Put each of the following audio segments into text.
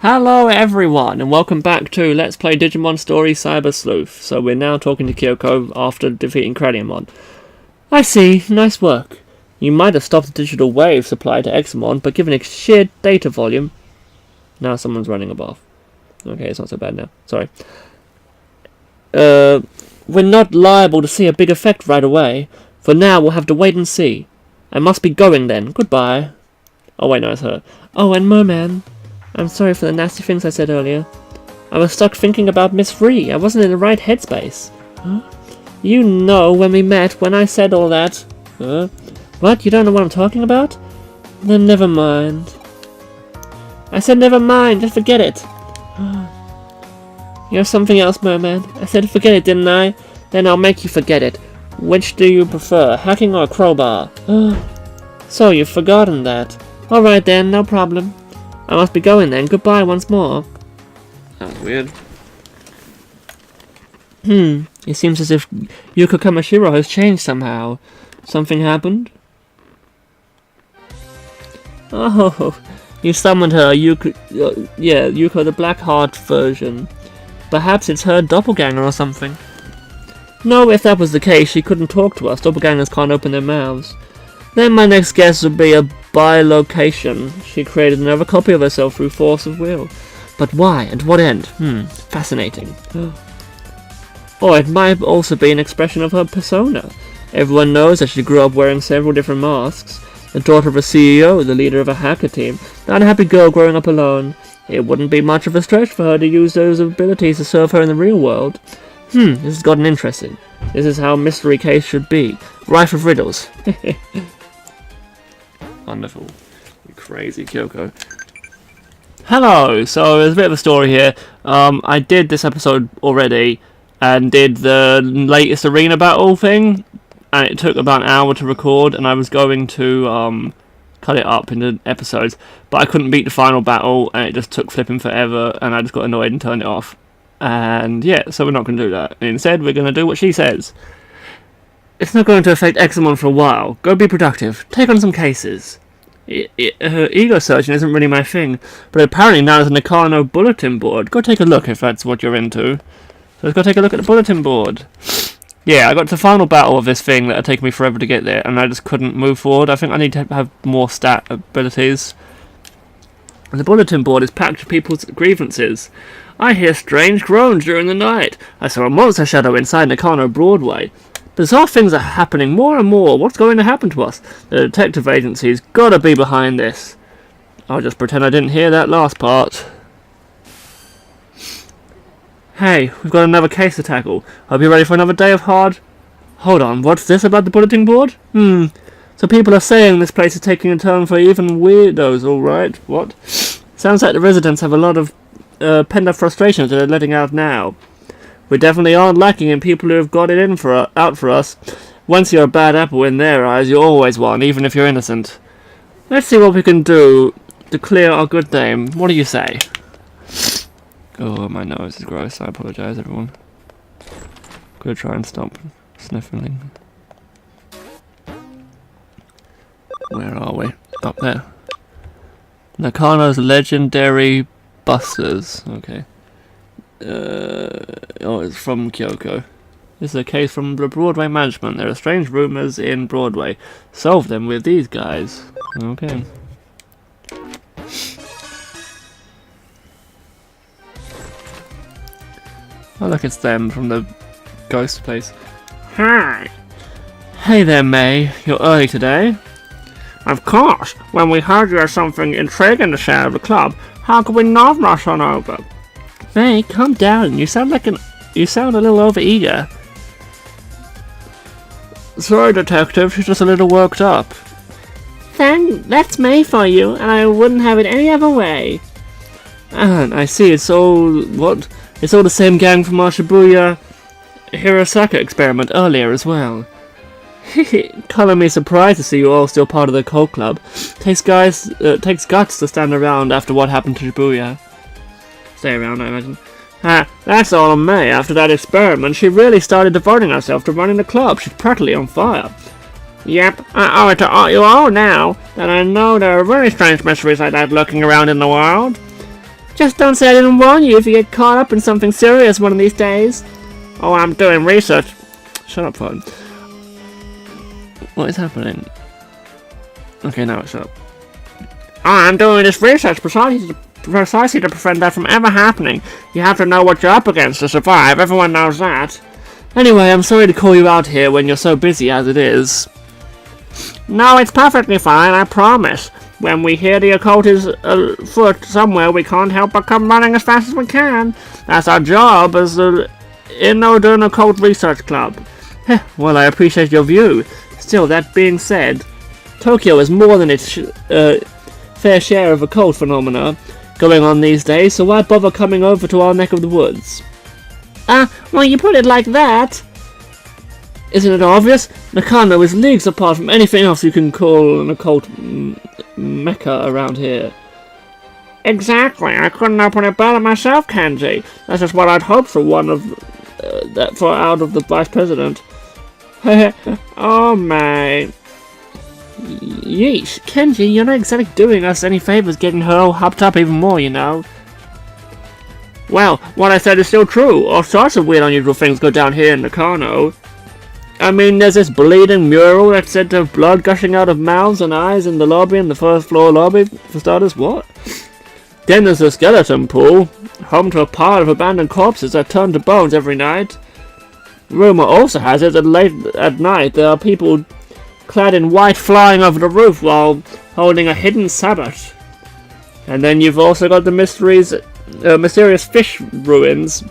Hello everyone, and welcome back to Let's Play Digimon Story Cyber Sleuth. So we're now talking to Kyoko after defeating Craniumon. I see, nice work. You might have stopped the digital wave supply to Examon, but given its sheer data volume... Now someone's running a bath. Okay, it's not so bad now. Sorry. We're not liable to see a big effect right away. For now, we'll have to wait and see. I must be going then. Goodbye. Oh wait, no, it's her. Oh, and Merman. I'm sorry for the nasty things I said earlier. I was stuck thinking about Miss Ree. I wasn't in the right headspace. Huh? You know when we met, when I said all that. What? You don't know what I'm talking about? Then never mind. I said never mind, just forget it. You're something else, Merman. I said forget it, didn't I? Then I'll make you forget it. Which do you prefer, hacking or a crowbar? So you've forgotten that. Alright then, no problem. I must be going then. Goodbye once more. That was weird. It seems as if Yuko Kamashiro has changed somehow. Something happened? Oh, you summoned her, Yuko, Yuko the Blackheart version. Perhaps it's her doppelganger or something. No, if that was the case, she couldn't talk to us. Doppelgangers can't open their mouths. Then my next guess would be a bilocation. She created another copy of herself through force of will. But why? And to what end? Fascinating. Or it might also be an expression of her persona. Everyone knows that she grew up wearing several different masks. The daughter of a CEO, the leader of a hacker team, the unhappy girl growing up alone. It wouldn't be much of a stretch for her to use those abilities to serve her in the real world. This has gotten interesting. This is how a mystery case should be. Rife with riddles. Wonderful. You crazy Kyoko. Hello! So there's a bit of a story here. I did this episode already and did the latest arena battle thing, and it took about an hour to record, and I was going to cut it up into episodes, but I couldn't beat the final battle and it just took flipping forever and I just got annoyed and turned it off. And yeah, so we're not going to do that. Instead, we're going to do what she says. It's not going to affect Examon for a while. Go be productive. Take on some cases. Ego searching isn't really my thing, but apparently now there's a Nakano bulletin board. Go take a look if that's what you're into. So let's go take a look at the bulletin board. Yeah, I got to the final battle of this thing that had taken me forever to get there, and I just couldn't move forward. I think I need to have more stat abilities. And the bulletin board is packed with people's grievances. I hear strange groans during the night. I saw a monster shadow inside Nakano Broadway. Bizarre things are happening more and more. What's going to happen to us? The detective agency's gotta be behind this. I'll just pretend I didn't hear that last part. Hey, we've got another case to tackle. Hope you're ready for another day of hard... Hold on, what's this about the bulletin board? So people are saying this place is taking a turn for even weirdos, alright. What? Sounds like the residents have a lot of pent-up frustrations that they're letting out now. We definitely aren't lacking in people who have got it out for us. Once you're a bad apple in their eyes, you're always one, even if you're innocent. Let's see what we can do to clear our good name. What do you say? Oh, my nose is gross. I apologise, everyone. Gonna try and stop sniffling. Where are we? Up there. Nakano's legendary busters. Okay. Oh, it's from Kyoko. This is a case from the Broadway management. There are strange rumours in Broadway. Solve them with these guys. Okay. Oh look, it's them from the ghost place. Hi! Hey there, May. You're early today? Of course! When we heard you had something intriguing to share with the club, how could we not rush on over? May, calm down. You sound a little overeager. Sorry, detective. She's just a little worked up. Then that's May for you, and I wouldn't have it any other way. I see. It's all what? It's all the same gang from our Shibuya Hirosaka experiment earlier as well. Color me surprised to see you all still part of the cult club. Takes guts to stand around after what happened to Shibuya. Stay around, I imagine. That's all on May. After that experiment, she really started devoting herself to running the club. She's practically on fire. Yep, I owe it to you all now that I know there are very strange mysteries like that lurking around in the world. Just don't say I didn't warn you if you get caught up in something serious one of these days. Oh, I'm doing research. Shut up, phone. What is happening? Okay, now shut up. I'm doing this research precisely to prevent that from ever happening. You have to know what you're up against to survive. Everyone knows that. Anyway, I'm sorry to call you out here when you're so busy as it is. No, it's perfectly fine, I promise. When we hear the occult is afoot somewhere, we can't help but come running as fast as we can. That's our job as the Inodun Occult Research Club. Well, I appreciate your view. Still, that being said, Tokyo is more than its fair share of occult phenomena going on these days, so why bother coming over to our neck of the woods? Well, you put it like that. Isn't it obvious? Nakano is leagues apart from anything else you can call an occult mecca around here. Exactly. I couldn't open it better myself, Kenji. That's just what I'd hoped for out of the vice president. Oh, mate. Yeesh, Kenji, you're not exactly doing us any favors getting her all hopped up even more, you know. Well, what I said is still true. All sorts of weird unusual things go down here in Nakano. I mean, there's this bleeding mural that's said to have blood gushing out of mouths and eyes in the lobby, in the first floor lobby, for starters. What? Then there's the skeleton pool, home to a pile of abandoned corpses that turn to bones every night. Rumor also has it that late at night there are people clad in white flying over the roof while holding a hidden sabbat. And then you've also got the mysterious fish rains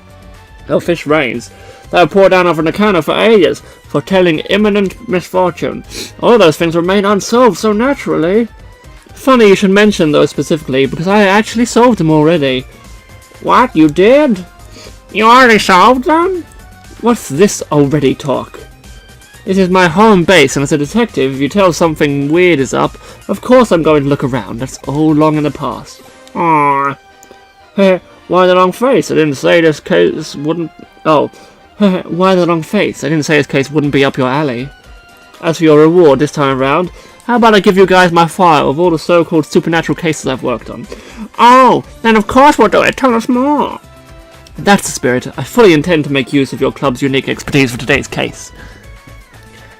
that have poured down over Nakano for ages, foretelling imminent misfortune. All those things remain unsolved so naturally. Funny you should mention those specifically, because I actually solved them already. What, you did? You already solved them? What's this already talk? This is my home base, and as a detective, if you tell something weird is up, of course I'm going to look around. That's all long in the past. Aww. Why the long face? I didn't say this case wouldn't... Oh. Why the long face? I didn't say this case wouldn't be up your alley. As for your reward this time around, how about I give you guys my file of all the so-called supernatural cases I've worked on? Oh, then of course we'll do it. Tell us more. That's the spirit. I fully intend to make use of your club's unique expertise for today's case.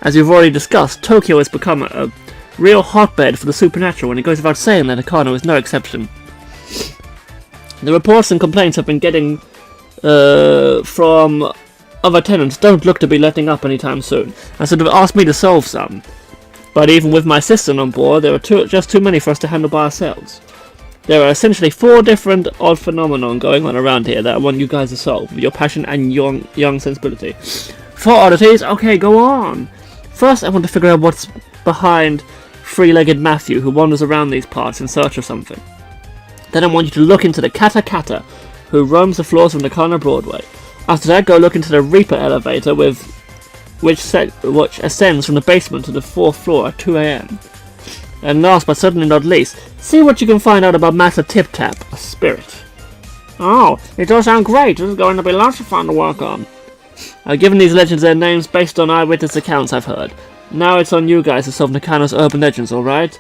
As you've already discussed, Tokyo has become a real hotbed for the supernatural, and it goes without saying that Nakano is no exception. The reports and complaints I've been getting from other tenants don't look to be letting up anytime soon, and so they've asked me to solve some. But even with my assistant on board, there are just too many for us to handle by ourselves. There are essentially 4 different odd phenomena going on around here that I want you guys to solve, with your passion and young sensibility. 4 oddities? Okay, go on! First, I want to figure out what's behind three-legged Matthew, who wanders around these parts in search of something. Then I want you to look into the Kata Kata, who roams the floors of Nakano Broadway. After that, go look into the Reaper elevator, which ascends from the basement to the 4th floor at 2 AM. And last but certainly not least, see what you can find out about Master Tip Tap, a spirit. Oh, it does sound great. This is going to be lots of fun to work on. I've given these legends their names based on eyewitness accounts I've heard. Now it's on you guys to solve Nakano's urban legends, alright?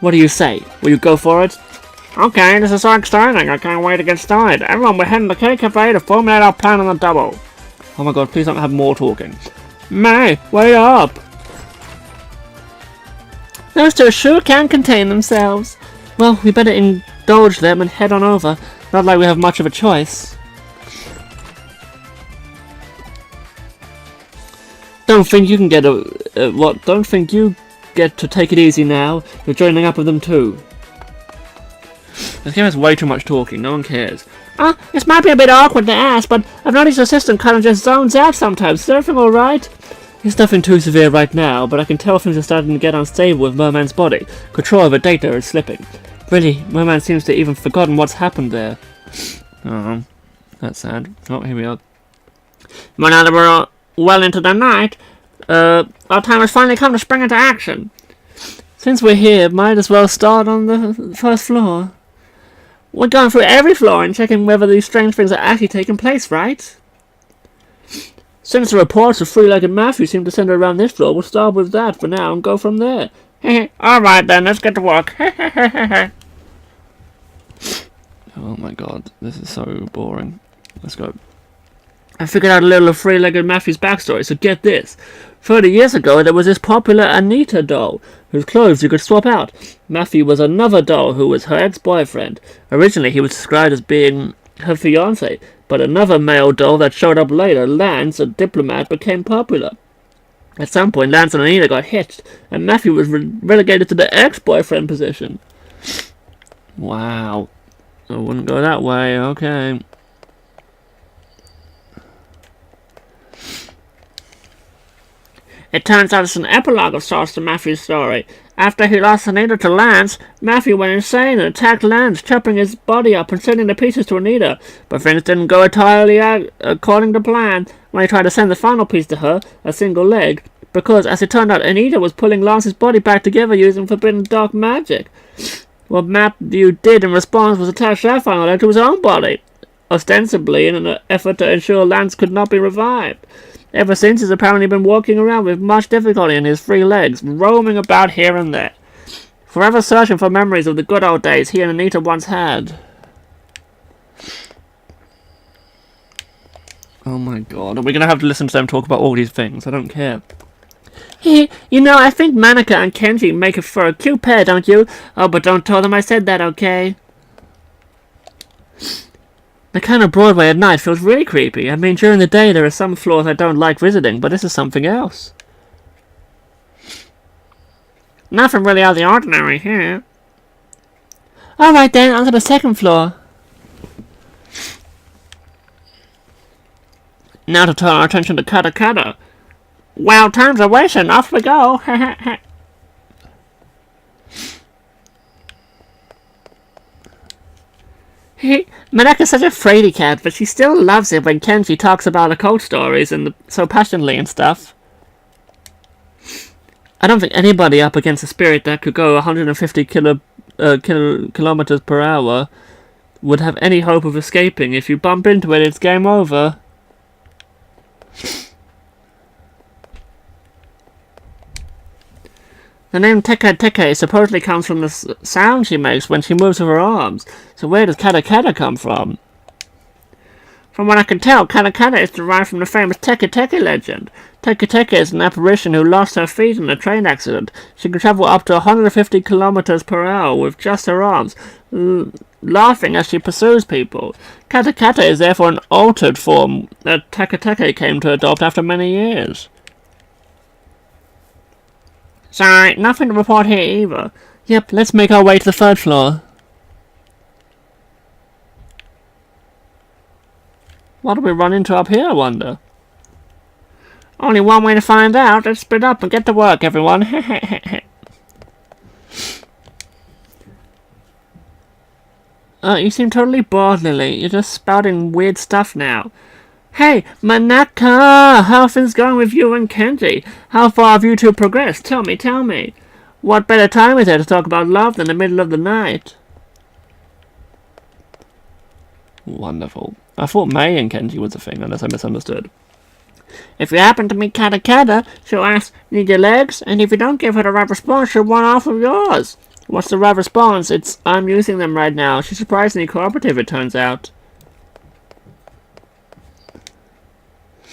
What do you say? Will you go for it? Okay, this is so exciting. I can't wait to get started. Everyone, we're heading to K Cafe to formulate our plan on the double. Oh my god, please don't have more talking. May, wait up! Those two sure can contain themselves. Well, we better indulge them and head on over. Not like we have much of a choice. Don't think you can get Don't think you get to take it easy now. You're joining up with them too. This game has way too much talking. No one cares. This might be a bit awkward to ask, but I've noticed your assistant kind of just zones out sometimes. Is everything alright? It's nothing too severe right now, but I can tell things are starting to get unstable with Merman's body. Control over data is slipping. Really, Merman seems to even forgotten what's happened there. Oh, that's sad. Oh, here we are. Well, now that we're well into the night, our time has finally come to spring into action. Since we're here, might as well start on the first floor. We're going through every floor and checking whether these strange things are actually taking place, right? Since the reports of three-legged Matthew seem to center around this floor, we'll start with that for now and go from there. Alright then, let's get to work. Oh my god, this is so boring. Let's go. I figured out a little of three-legged Matthew's backstory, so get this. 30 years ago, there was this popular Anita doll, whose clothes you could swap out. Matthew was another doll who was her ex-boyfriend. Originally, he was described as being her fiancé, but another male doll that showed up later, Lance, a diplomat, became popular. At some point, Lance and Anita got hitched, and Matthew was relegated to the ex-boyfriend position. Wow. I wouldn't go that way, okay. It turns out it's an epilogue of sorts to Matthew's story. After he lost Anita to Lance, Matthew went insane and attacked Lance, chopping his body up and sending the pieces to Anita. But things didn't go entirely according to plan when he tried to send the final piece to her, a single leg, because, as it turned out, Anita was pulling Lance's body back together using forbidden dark magic. What Matthew did in response was attach that final leg to his own body, ostensibly in an effort to ensure Lance could not be revived. Ever since, he's apparently been walking around with much difficulty in his 3 legs, roaming about here and there, forever searching for memories of the good old days he and Anita once had. Oh my god, are we going to have to listen to them talk about all these things? I don't care. You know, I think Monica and Kenji make for a cute pair, don't you? Oh, but don't tell them I said that, okay? Nakano Broadway at night feels really creepy. I mean, during the day there are some floors I don't like visiting, but this is something else. Nothing really out of the ordinary here. Alright then, on to the second floor. Now to turn our attention to Kata Kata. Well, time's a wasting, off we go. Maneka's such a fraidy cat, but she still loves it when Kenji talks about occult stories and so passionately and stuff. I don't think anybody up against a spirit that could go 150 kilometers per hour would have any hope of escaping. If you bump into it, it's game over. The name Teke Teke supposedly comes from the sound she makes when she moves with her arms. So where does Kata Kata come from? From what I can tell, Kata Kata is derived from the famous Teke Teke legend. Teke Teke is an apparition who lost her feet in a train accident. She can travel up to 150 kilometers per hour with just her arms, laughing as she pursues people. Kata Kata is therefore an altered form that Teke Teke came to adopt after many years. Sorry, nothing to report here either. Yep, let's make our way to the 3rd floor. What do we run into up here, I wonder? Only one way to find out. Let's split up and get to work, everyone. You seem totally bored, Lily. You're just spouting weird stuff now. Hey, Manaka! How are things going with you and Kenji? How far have you two progressed? Tell me. What better time is there to talk about love than the middle of the night? Wonderful. I thought May and Kenji was a thing, unless I misunderstood. If you happen to meet Kata Kata, she'll ask, need your legs? And if you don't give her the right response, she'll want off of yours. What's the right response? It's, I'm using them right now. She's surprisingly cooperative, it turns out.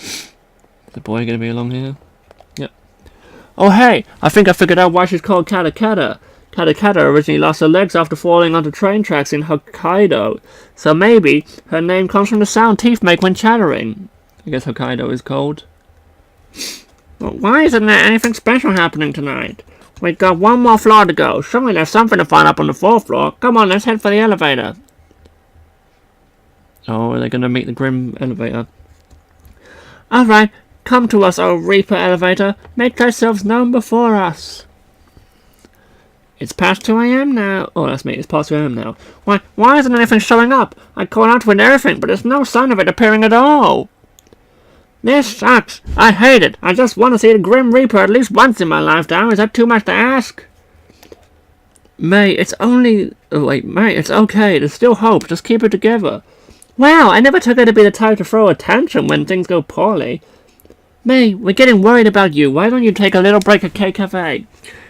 Is the boy going to be along here? Yep. Oh hey, I think I figured out why she's called Kata Kata. Kata Kata originally lost her legs after falling onto train tracks in Hokkaido. So maybe her name comes from the sound teeth make when chattering. I guess Hokkaido is cold. Well, why isn't there anything special happening tonight? We've got one more floor to go. Surely there's something to find up on the 4th floor. Come on, let's head for the elevator. Oh, are they going to meet the grim elevator? Alright, come to us, O Reaper elevator. Make thyself known before us. It's past 2 a.m. now. Oh, that's me. It's past 2 a.m. now. Why isn't anything showing up? I called out for everything, but there's no sign of it appearing at all. This sucks. I hate it. I just want to see the Grim Reaper at least once in my lifetime. Is that too much to ask? May, it's only... Oh, wait, May, it's okay. There's still hope. Just keep it together. Wow, I never took her to be the type to throw a tantrum when things go poorly. May, we're getting worried about you. Why don't you take a little break at K Cafe?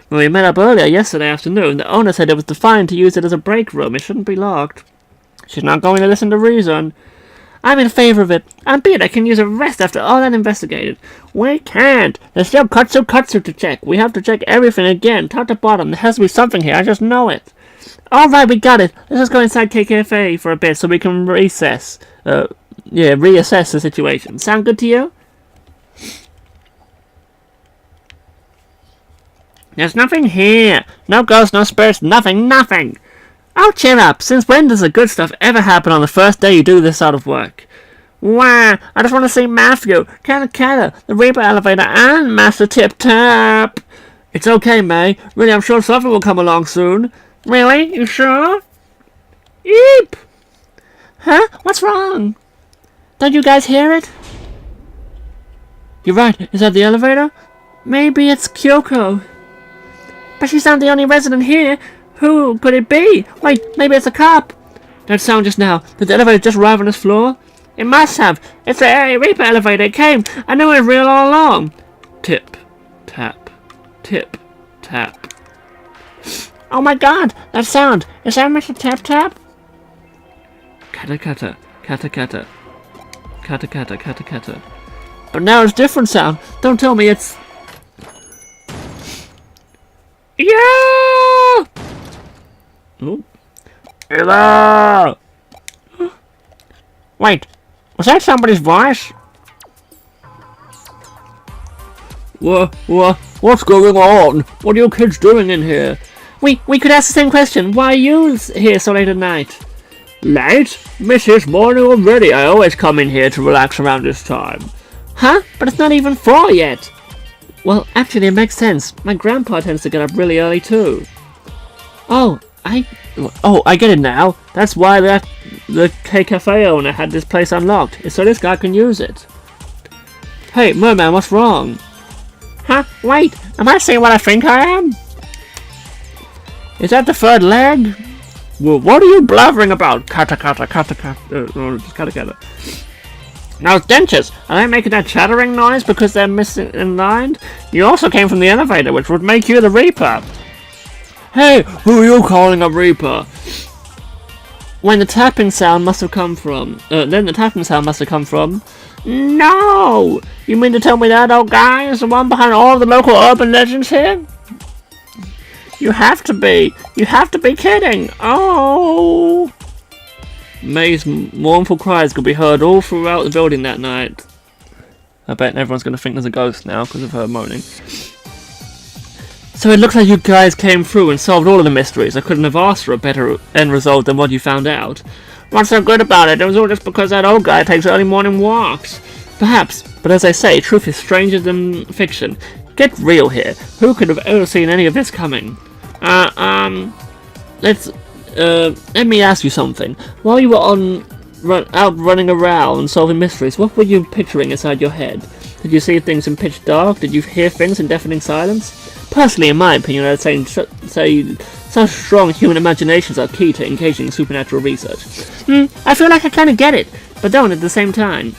When we met up earlier yesterday afternoon, the owner said it was fine to use it as a break room. It shouldn't be locked. She's not going to listen to reason. I'm in favor of it. And Peter can use a rest after all that investigated. We can't. There's still Katsu to check. We have to check everything again, top to bottom. There has to be something here. I just know it. Alright, we got it. Let's just go inside KKFA for a bit so we can reassess the situation. Sound good to you? There's nothing here. No ghosts, no spirits, nothing. Oh, cheer up. Since when does the good stuff ever happen on the first day you do this sort of work? Wow, I just want to see Matthew, Kata, the Reaper Elevator, and Master Tip Tap. It's okay, May. Really, I'm sure something will come along soon. Really? You sure? Eep! Huh? What's wrong? Don't you guys hear it? You're right. Is that the elevator? Maybe it's Kyoko. But she's not the only resident here. Who could it be? Wait, maybe it's a cop. That sound just now. Did the elevator just arrive on this floor? It must have. It's the Reaper elevator. It came. I knew it was real all along. Tip, tap, tip, tap. Oh my god, that sound. Is that Mr. Tap Tap? Kata kata, kata kata. Kata kata, kata kata. But now it's different sound. Don't tell me it's... Yeah! Oh. Hello! Wait, was that somebody's voice? What's going on? What are you kids doing in here? We could ask the same question. Why are you here so late at night? Late? Mrs. Morning already. I always come in here to relax around this time. Huh? But it's not even 4 yet. Well, actually it makes sense. My grandpa tends to get up really early too. Oh, I get it now. That's why the K-Cafe owner had this place unlocked. It's so this guy can use it. Hey, Merman, what's wrong? Huh? Wait, am I seeing what I think I am? Is that the third leg? Well, what are you blathering about? Kata kata kata kata. Just kata kata. Now, dentures, are they making that chattering noise because they're missing in line? You also came from the elevator, which would make you the Reaper. Hey, who are you calling a Reaper? When the tapping sound must have come from. Then the tapping sound must have come from. No! You mean to tell me that old guy is the one behind all the local urban legends here? You have to be. You have to be kidding. Oh! May's mournful cries could be heard all throughout the building that night. I bet everyone's going to think there's a ghost now because of her moaning. So it looks like you guys came through and solved all of the mysteries. I couldn't have asked for a better end result than what you found out. What's so good about it? It was all just because that old guy takes early morning walks. Perhaps, but as I say, truth is stranger than fiction. Get real here. Who could have ever seen any of this coming? Let me ask you something. While you were out running around solving mysteries, what were you picturing inside your head? Did you see things in pitch dark? Did you hear things in deafening silence? Personally, in my opinion, I'd say such strong human imaginations are key to engaging in supernatural research. I feel like I kind of get it, but don't at the same time.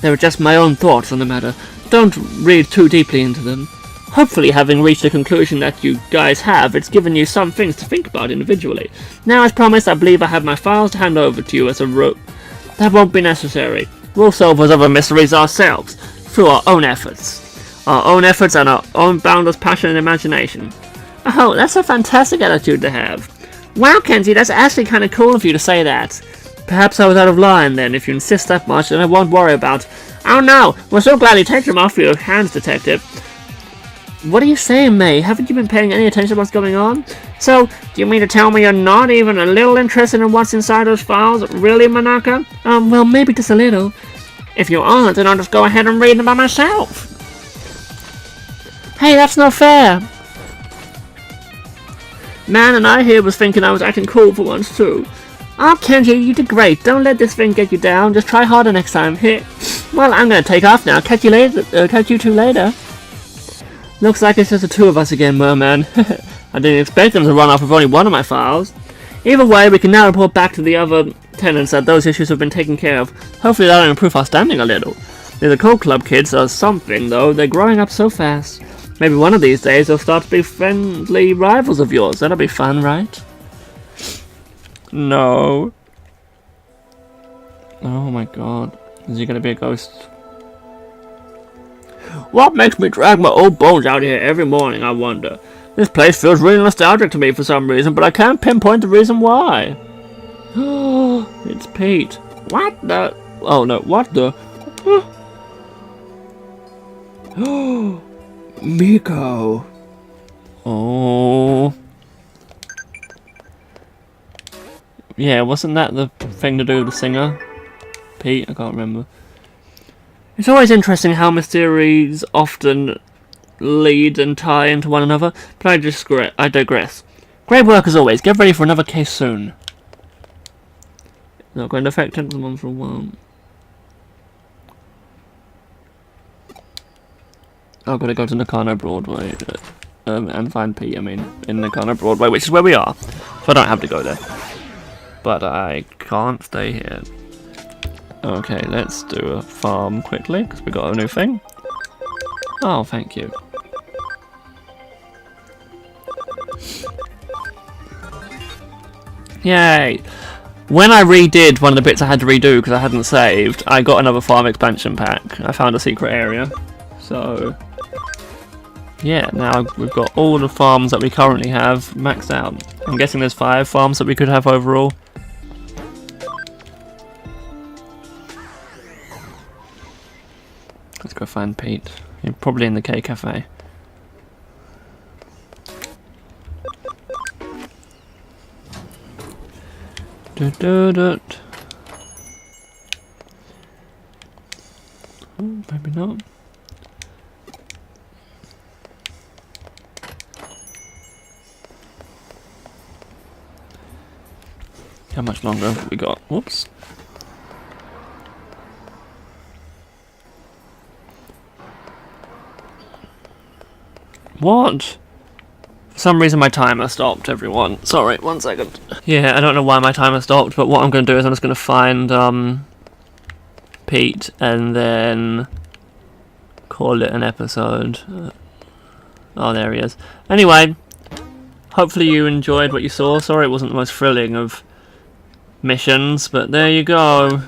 They were just my own thoughts on the matter. Don't read too deeply into them. Hopefully, having reached the conclusion that you guys have, it's given you some things to think about individually. Now, as promised, I believe I have my files to hand over to you as a rope. That won't be necessary. We'll solve those other mysteries ourselves, through our own efforts. Our own efforts and our own boundless passion and imagination. Oh, that's a fantastic attitude to have. Wow, Kenzie, that's actually kind of cool of you to say that. Perhaps I was out of line then. If you insist that much, then I won't worry about... Oh no, we're so glad you take them off your hands, Detective. What are you saying, May? Haven't you been paying any attention to what's going on? So, do you mean to tell me you're not even a little interested in what's inside those files? Really, Manaka? Well, maybe just a little. If you aren't, then I'll just go ahead and read them by myself. Hey, that's not fair. Man and I here was thinking I was acting cool for once, too. Oh, Kenji, you did great. Don't let this thing get you down. Just try harder next time. Here. Well, I'm gonna take off now. Catch you later. Catch you two later. Looks like it's just the two of us again, Merman. I didn't expect them to run off with only one of my files. Either way, we can now report back to the other tenants that those issues have been taken care of. Hopefully that'll improve our standing a little. The Cold Club kids are something, though. They're growing up so fast. Maybe one of these days they'll start to be friendly rivals of yours. That'll be fun, right? No. Oh my god. Is he gonna be a ghost? What makes me drag my old bones out here every morning, I wonder? This place feels really nostalgic to me for some reason, but I can't pinpoint the reason why. It's Pete. What the? Oh no, what the? Miko. Oh. Yeah, wasn't that the thing to do with the singer? Pete? I can't remember. It's always interesting how mysteries often lead and tie into one another, but I digress. Great work as always. Get ready for another case soon. Not going to affect anyone for a while. I've got to go to Nakano Broadway and find Pete, in Nakano Broadway, which is where we are. So I don't have to go there. But I can't stay here. Okay, let's do a farm quickly, because we got a new thing. Oh, thank you. Yay! When I redid one of the bits I had to redo because I hadn't saved, I got another farm expansion pack. I found a secret area. So, yeah, now we've got all the farms that we currently have maxed out. I'm guessing there's 5 farms that we could have overall. Let's go find Pete. He's probably in the K Cafe. Oh, maybe not. How much longer have we got? Whoops. What? For some reason my timer stopped, everyone. Sorry, 1 second. Yeah, I don't know why my timer stopped, but what I'm going to do is I'm just going to find Pete and then call it an episode. Oh, there he is. Anyway, hopefully you enjoyed what you saw. Sorry it wasn't the most thrilling of missions, but there you go.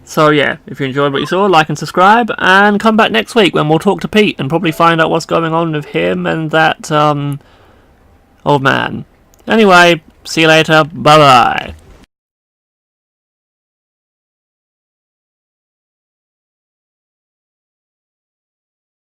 So yeah, if you enjoyed what you saw, like and subscribe, and come back next week when we'll talk to Pete and probably find out what's going on with him and that old man. Anyway, see you later, bye bye.